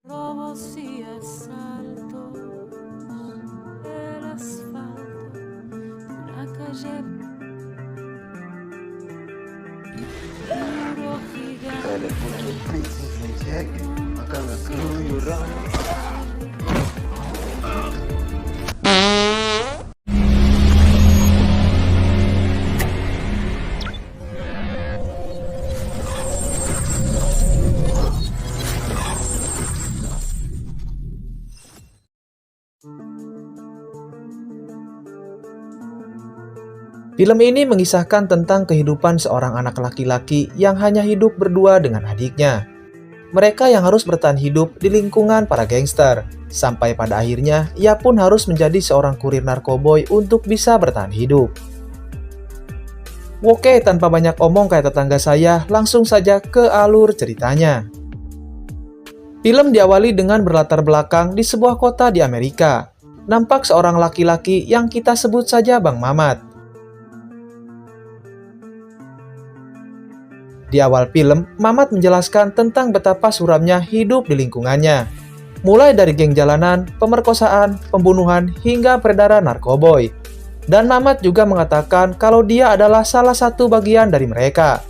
Robos y asaltos, el asfalto, una calle, muro Ada kucing gigante, princess lagi makan keluyuran. Film ini mengisahkan tentang kehidupan seorang anak laki-laki yang hanya hidup berdua dengan adiknya. Mereka yang harus bertahan hidup di lingkungan para gangster, sampai pada akhirnya ia pun harus menjadi seorang kurir narkoboy untuk bisa bertahan hidup. Oke, tanpa banyak omong kayak tetangga saya, langsung saja ke alur ceritanya. Film diawali dengan berlatar belakang di sebuah kota di Amerika. Nampak seorang laki-laki yang kita sebut saja Bang Mamat. Di awal film, Mamat menjelaskan tentang betapa suramnya hidup di lingkungannya. Mulai dari geng jalanan, pemerkosaan, pembunuhan, hingga peredaran narkoboy. Dan Mamat juga mengatakan kalau dia adalah salah satu bagian dari mereka.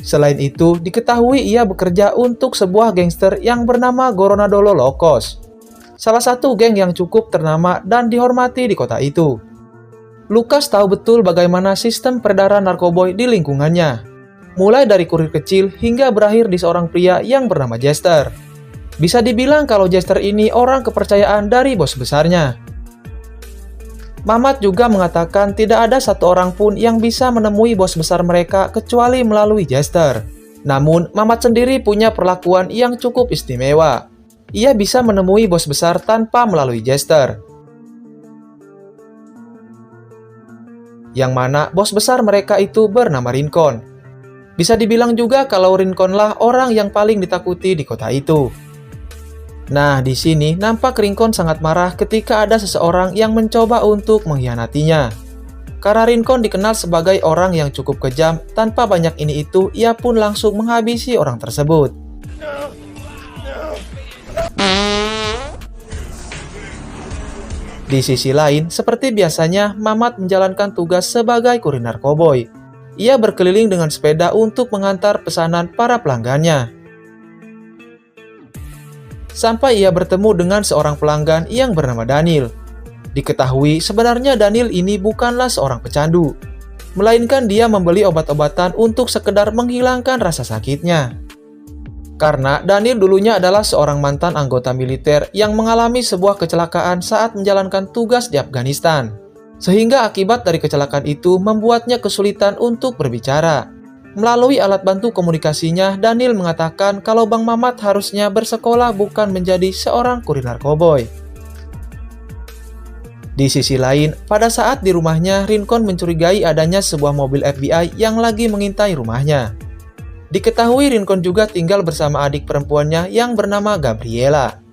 Selain itu, diketahui ia bekerja untuk sebuah gangster yang bernama Goronadolo Locos. Salah satu geng yang cukup ternama dan dihormati di kota itu. Lucas tahu betul bagaimana sistem peredaran narkoboy di lingkungannya. Mulai dari kurir kecil hingga berakhir di seorang pria yang bernama Jester. Bisa dibilang kalau Jester ini orang kepercayaan dari bos besarnya. Mamat juga mengatakan tidak ada satu orang pun yang bisa menemui bos besar mereka kecuali melalui Jester. Namun, Mamat sendiri punya perlakuan yang cukup istimewa. Ia bisa menemui bos besar tanpa melalui Jester. Yang mana bos besar mereka itu bernama Rincon. Bisa dibilang juga kalau Rincon lah orang yang paling ditakuti di kota itu. Nah, di sini nampak Rincon sangat marah ketika ada seseorang yang mencoba untuk mengkhianatinya. Karena Rincon dikenal sebagai orang yang cukup kejam, tanpa banyak ini itu, ia pun langsung menghabisi orang tersebut. Di sisi lain, seperti biasanya, Mamat menjalankan tugas sebagai kurir narkoboy. Ia berkeliling dengan sepeda untuk mengantar pesanan para pelanggannya. Sampai ia bertemu dengan seorang pelanggan yang bernama Daniel. Diketahui sebenarnya Daniel ini bukanlah seorang pecandu, melainkan dia membeli obat-obatan untuk sekedar menghilangkan rasa sakitnya. Karena Daniel dulunya adalah seorang mantan anggota militer yang mengalami sebuah kecelakaan saat menjalankan tugas di Afghanistan. Sehingga akibat dari kecelakaan itu membuatnya kesulitan untuk berbicara. Melalui alat bantu komunikasinya, Daniel mengatakan kalau Bang Mamat harusnya bersekolah bukan menjadi seorang kurir narkoboy. Di sisi lain, pada saat di rumahnya, Rincon mencurigai adanya sebuah mobil FBI yang lagi mengintai rumahnya. Diketahui Rincon juga tinggal bersama adik perempuannya yang bernama Gabriela.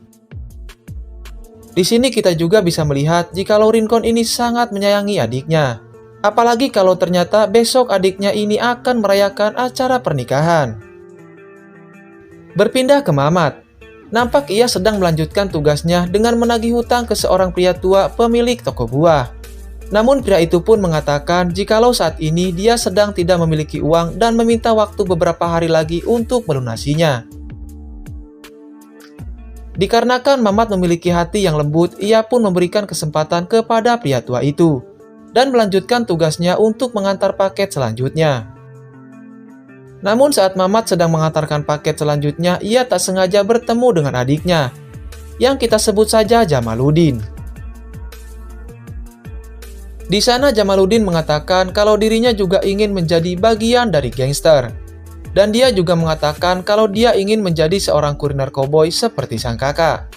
Di sini kita juga bisa melihat jikalau Rincon ini sangat menyayangi adiknya. Apalagi kalau ternyata besok adiknya ini akan merayakan acara pernikahan. Berpindah ke Mamat. Nampak ia sedang melanjutkan tugasnya dengan menagih hutang ke seorang pria tua pemilik toko buah. Namun pria itu pun mengatakan jikalau saat ini dia sedang tidak memiliki uang dan meminta waktu beberapa hari lagi untuk melunasinya. Dikarenakan Mamat memiliki hati yang lembut, ia pun memberikan kesempatan kepada pria tua itu dan melanjutkan tugasnya untuk mengantar paket selanjutnya. Namun saat Mamat sedang mengantarkan paket selanjutnya, ia tak sengaja bertemu dengan adiknya, yang kita sebut saja Jamaluddin. Di sana Jamaluddin mengatakan kalau dirinya juga ingin menjadi bagian dari gangster. Dan dia juga mengatakan kalau dia ingin menjadi seorang kurir narkoboy seperti sang kakak.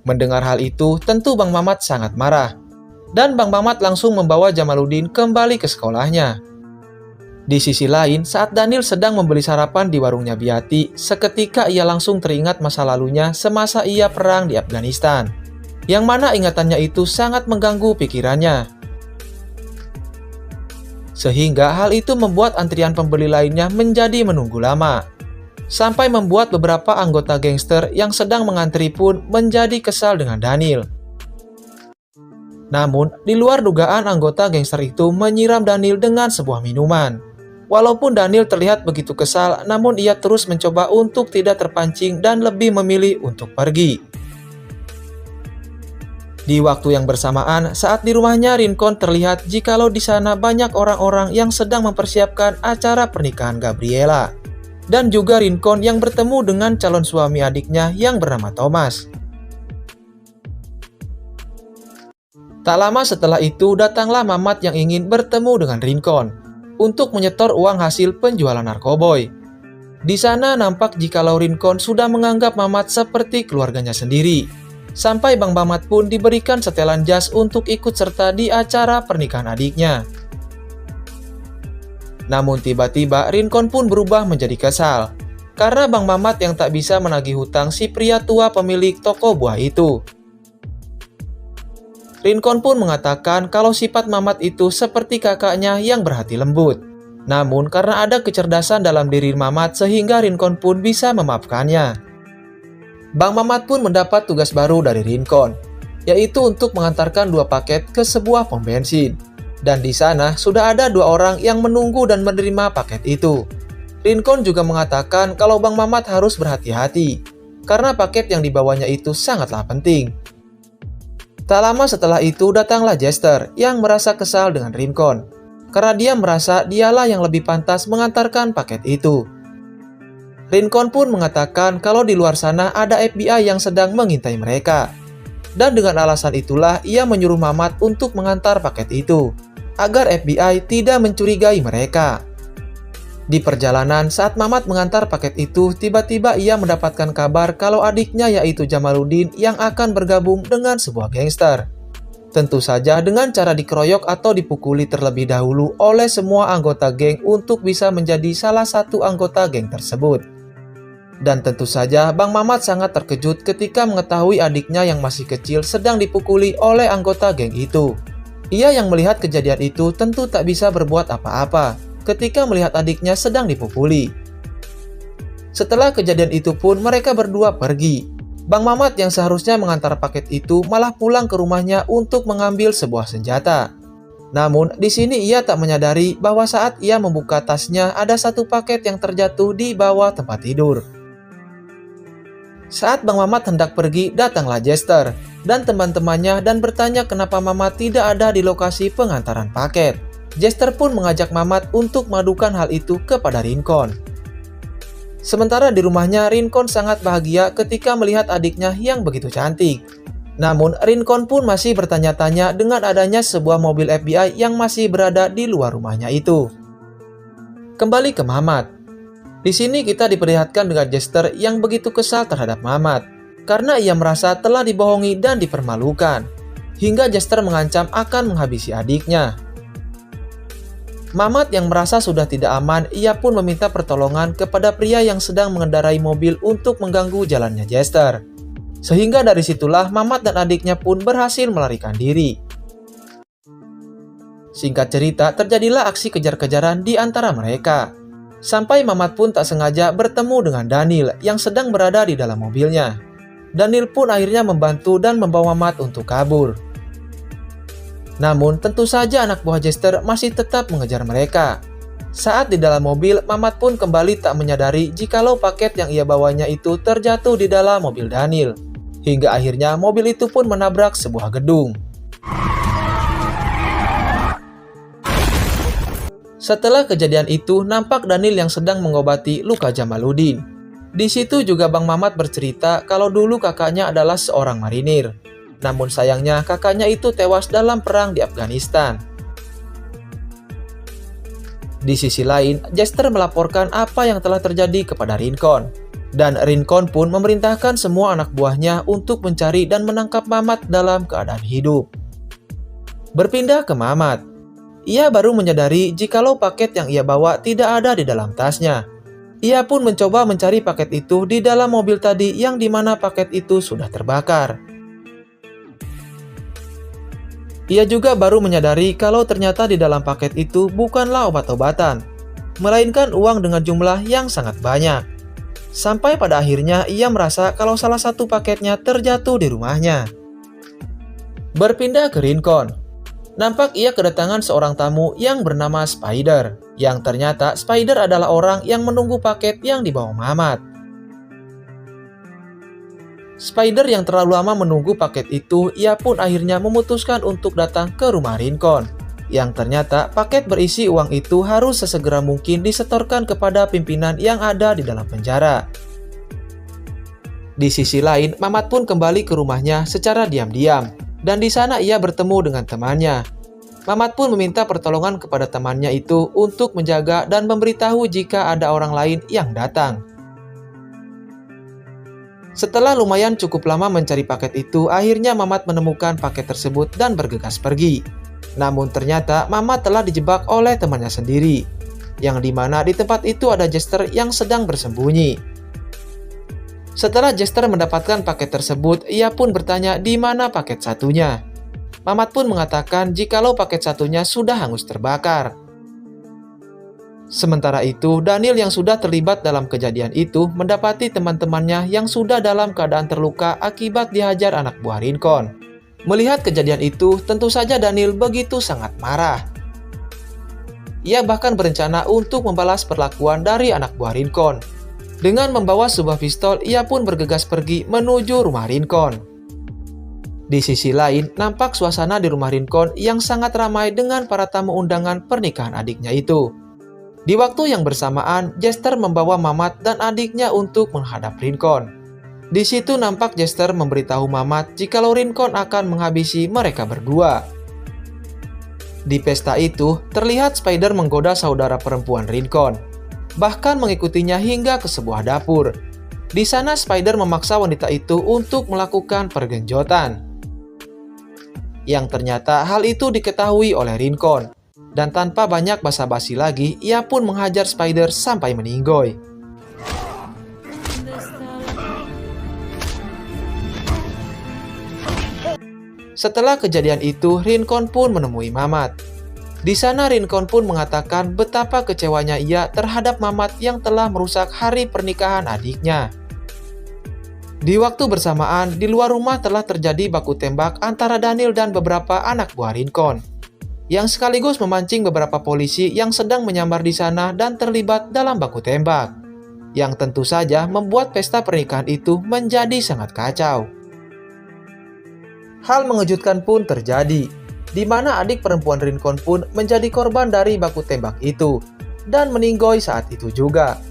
Mendengar hal itu, tentu Bang Mamat sangat marah. Dan Bang Mamat langsung membawa Jamaluddin kembali ke sekolahnya. Di sisi lain, saat Daniel sedang membeli sarapan di warungnya Biati, seketika ia langsung teringat masa lalunya semasa ia perang di Afghanistan. Yang mana ingatannya itu sangat mengganggu pikirannya. Sehingga hal itu membuat antrian pembeli lainnya menjadi menunggu lama. sampai membuat beberapa anggota gangster yang sedang mengantri pun menjadi kesal dengan Daniel. Namun, di luar dugaan anggota gangster itu menyiram Daniel dengan sebuah minuman. Walaupun Daniel terlihat begitu kesal, namun ia terus mencoba untuk tidak terpancing dan lebih memilih untuk pergi. Di waktu yang bersamaan, saat di rumahnya Rincon terlihat jikalau di sana banyak orang-orang yang sedang mempersiapkan acara pernikahan Gabriela. Dan juga Rincon yang bertemu dengan calon suami adiknya yang bernama Thomas. Tak lama setelah itu datanglah Mamat yang ingin bertemu dengan Rincon untuk menyetor uang hasil penjualan narkoboy. Di sana nampak jikalau Rincon sudah menganggap Mamat seperti keluarganya sendiri. Sampai Bang Mamat pun diberikan setelan jas untuk ikut serta di acara pernikahan adiknya. Namun tiba-tiba Rincon pun berubah menjadi kesal karena Bang Mamat yang tak bisa menagih hutang si pria tua pemilik toko buah itu. Rincon pun mengatakan kalau sifat Mamat itu seperti kakaknya yang berhati lembut. Namun karena ada kecerdasan dalam diri Mamat sehingga Rincon pun bisa memaafkannya. Bang Mamat pun mendapat tugas baru dari Rincon, yaitu untuk mengantarkan 2 paket ke sebuah pom bensin. Dan di sana sudah ada 2 orang yang menunggu dan menerima paket itu. Rincon juga mengatakan kalau Bang Mamat harus berhati-hati, karena paket yang dibawanya itu sangatlah penting. Tak lama setelah itu datanglah Jester yang merasa kesal dengan Rincon, karena dia merasa dialah yang lebih pantas mengantarkan paket itu. Rincon pun mengatakan kalau di luar sana ada FBI yang sedang mengintai mereka. Dan dengan alasan itulah ia menyuruh Mamat untuk mengantar paket itu, agar FBI tidak mencurigai mereka. Di perjalanan saat Mamat mengantar paket itu, tiba-tiba ia mendapatkan kabar kalau adiknya yaitu Jamaluddin yang akan bergabung dengan sebuah gangster. Tentu saja dengan cara dikeroyok atau dipukuli terlebih dahulu oleh semua anggota geng untuk bisa menjadi salah satu anggota geng tersebut. Dan tentu saja Bang Mamat sangat terkejut ketika mengetahui adiknya yang masih kecil sedang dipukuli oleh anggota geng itu. Ia yang melihat kejadian itu tentu tak bisa berbuat apa-apa ketika melihat adiknya sedang dipukuli. Setelah kejadian itu pun mereka berdua pergi. Bang Mamat yang seharusnya mengantar paket itu malah pulang ke rumahnya untuk mengambil sebuah senjata. Namun di sini ia tak menyadari bahwa saat ia membuka tasnya ada 1 paket yang terjatuh di bawah tempat tidur. Saat Bang Mamat hendak pergi, datanglah Jester dan teman-temannya dan bertanya kenapa Mamat tidak ada di lokasi pengantaran paket. Jester pun mengajak Mamat untuk mengadukan hal itu kepada Rincon. Sementara di rumahnya, Rincon sangat bahagia ketika melihat adiknya yang begitu cantik. Namun, Rincon pun masih bertanya-tanya dengan adanya sebuah mobil FBI yang masih berada di luar rumahnya itu. Kembali ke Mamat. Di sini kita diperlihatkan dengan Jester yang begitu kesal terhadap Mamat karena ia merasa telah dibohongi dan dipermalukan, hingga Jester mengancam akan menghabisi adiknya. Mamat yang merasa sudah tidak aman, ia pun meminta pertolongan kepada pria yang sedang mengendarai mobil untuk mengganggu jalannya Jester. Sehingga dari situlah Mamat dan adiknya pun berhasil melarikan diri. Singkat cerita, terjadilah aksi kejar-kejaran di antara mereka. Sampai Mamat pun tak sengaja bertemu dengan Daniel yang sedang berada di dalam mobilnya. Daniel pun akhirnya membantu dan membawa Mamat untuk kabur. Namun tentu saja anak buah Jester masih tetap mengejar mereka. Saat di dalam mobil, Mamat pun kembali tak menyadari jikalau paket yang ia bawanya itu terjatuh di dalam mobil Daniel. Hingga akhirnya mobil itu pun menabrak sebuah gedung. Setelah kejadian itu, nampak Daniel yang sedang mengobati luka Jamaluddin. Di situ juga Bang Mamat bercerita kalau dulu kakaknya adalah seorang marinir. Namun sayangnya kakaknya itu tewas dalam perang di Afghanistan. Di sisi lain, Jester melaporkan apa yang telah terjadi kepada Rincon. Dan Rincon pun memerintahkan semua anak buahnya untuk mencari dan menangkap Mamat dalam keadaan hidup. Berpindah ke Mamat. Ia baru menyadari jikalau paket yang ia bawa tidak ada di dalam tasnya. Ia pun mencoba mencari paket itu di dalam mobil tadi yang dimana paket itu sudah terbakar. Ia juga baru menyadari kalau ternyata di dalam paket itu bukanlah obat-obatan, melainkan uang dengan jumlah yang sangat banyak. Sampai pada akhirnya ia merasa kalau salah satu paketnya terjatuh di rumahnya. Berpindah ke Rincon. Nampak ia kedatangan seorang tamu yang bernama Spider. Yang ternyata Spider adalah orang yang menunggu paket yang dibawa Mamat. Spider yang terlalu lama menunggu paket itu, ia pun akhirnya memutuskan untuk datang ke rumah Rincon. Yang ternyata paket berisi uang itu harus sesegera mungkin disetorkan kepada pimpinan yang ada di dalam penjara. Di sisi lain, Mamat pun kembali ke rumahnya secara diam-diam, dan di sana ia bertemu dengan temannya. Mamat pun meminta pertolongan kepada temannya itu untuk menjaga dan memberitahu jika ada orang lain yang datang. Setelah lumayan cukup lama mencari paket itu, akhirnya Mamat menemukan paket tersebut dan bergegas pergi. Namun ternyata Mamat telah dijebak oleh temannya sendiri, yang dimana di tempat itu ada Jester yang sedang bersembunyi. Setelah Jester mendapatkan paket tersebut, ia pun bertanya di mana paket satunya. Mamat pun mengatakan jikalau paket satunya sudah hangus terbakar. Sementara itu, Daniel yang sudah terlibat dalam kejadian itu mendapati teman-temannya yang sudah dalam keadaan terluka akibat dihajar anak buah Rincon. Melihat kejadian itu, tentu saja Daniel begitu sangat marah. Ia bahkan berencana untuk membalas perlakuan dari anak buah Rincon. Dengan membawa sebuah pistol, ia pun bergegas pergi menuju rumah Rincon. Di sisi lain, nampak suasana di rumah Rincon yang sangat ramai dengan para tamu undangan pernikahan adiknya itu. Di waktu yang bersamaan, Jester membawa Mamat dan adiknya untuk menghadap Rincon. Di situ nampak Jester memberitahu Mamat jikalau Rincon akan menghabisi mereka berdua. Di pesta itu, terlihat Spider menggoda saudara perempuan Rincon, bahkan mengikutinya hingga ke sebuah dapur. Di sana Spider memaksa wanita itu untuk melakukan pergenjotan. Yang ternyata hal itu diketahui oleh Rincon. Dan tanpa banyak basa-basi lagi, ia pun menghajar Spider sampai meninggoy. Setelah kejadian itu, Rincon pun menemui Mamat. Di sana Rincon pun mengatakan betapa kecewanya ia terhadap Mamat yang telah merusak hari pernikahan adiknya. Di waktu bersamaan, di luar rumah telah terjadi baku tembak antara Daniel dan beberapa anak buah Rincon, yang sekaligus memancing beberapa polisi yang sedang menyamar di sana dan terlibat dalam baku tembak, yang tentu saja membuat pesta pernikahan itu menjadi sangat kacau. Hal mengejutkan pun terjadi, di mana adik perempuan Rincon pun menjadi korban dari baku tembak itu, dan meninggoy saat itu juga.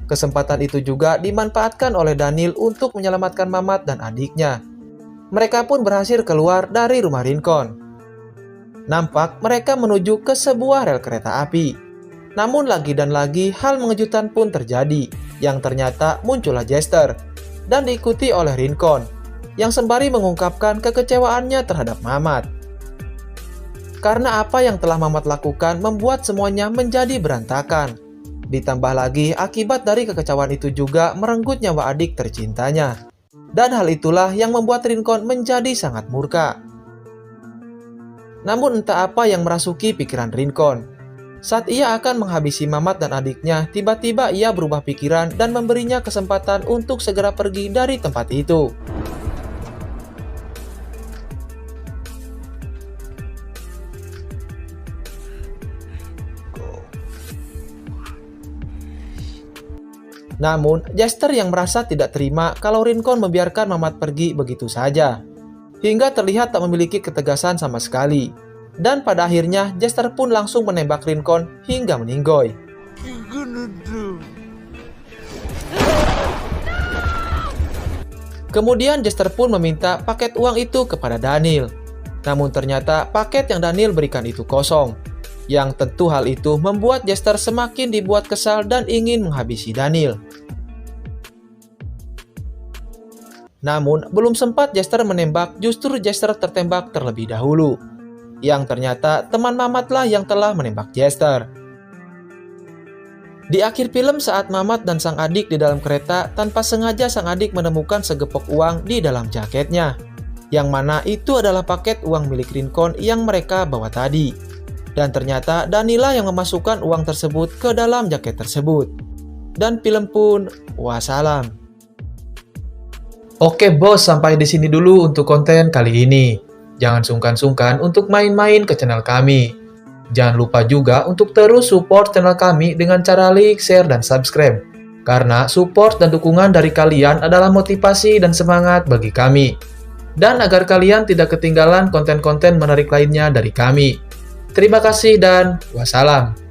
Kesempatan itu juga dimanfaatkan oleh Daniel untuk menyelamatkan Mamat dan adiknya. Mereka pun berhasil keluar dari rumah Rincon. Nampak mereka menuju ke sebuah rel kereta api. Namun lagi dan lagi hal mengejutkan pun terjadi, yang ternyata muncullah Jester dan diikuti oleh Rincon, yang sembari mengungkapkan kekecewaannya terhadap Mamat. Karena apa yang telah Mamat lakukan membuat semuanya menjadi berantakan. Ditambah lagi akibat dari kekecewaan itu juga merenggut nyawa adik tercintanya. Dan hal itulah yang membuat Rincon menjadi sangat murka. Namun entah apa yang merasuki pikiran Rincon. Saat ia akan menghabisi Mamat dan adiknya, tiba-tiba ia berubah pikiran dan memberinya kesempatan untuk segera pergi dari tempat itu. Namun, Jester yang merasa tidak terima kalau Rincon membiarkan Mamat pergi begitu saja, hingga terlihat tak memiliki ketegasan sama sekali. Dan pada akhirnya, Jester pun langsung menembak Rincon hingga meninggoy. Kemudian Jester pun meminta paket uang itu kepada Daniel. Namun ternyata paket yang Daniel berikan itu kosong. Yang tentu hal itu membuat Jester semakin dibuat kesal dan ingin menghabisi Daniel. Namun, belum sempat Jester menembak, justru Jester tertembak terlebih dahulu. Yang ternyata teman Mamatlah yang telah menembak Jester. Di akhir film saat Mamat dan sang adik di dalam kereta, tanpa sengaja sang adik menemukan segepok uang di dalam jaketnya. yang mana itu adalah paket uang milik Rincon yang mereka bawa tadi. Dan ternyata Danila yang memasukkan uang tersebut ke dalam jaket tersebut. Dan film pun wassalam. Oke bos, sampai di sini dulu untuk konten kali ini. Jangan sungkan-sungkan untuk main-main ke channel kami. Jangan lupa juga untuk terus support channel kami dengan cara like, share, dan subscribe. Karena support dan dukungan dari kalian adalah motivasi dan semangat bagi kami. Dan agar kalian tidak ketinggalan konten-konten menarik lainnya dari kami. Terima kasih dan wassalam.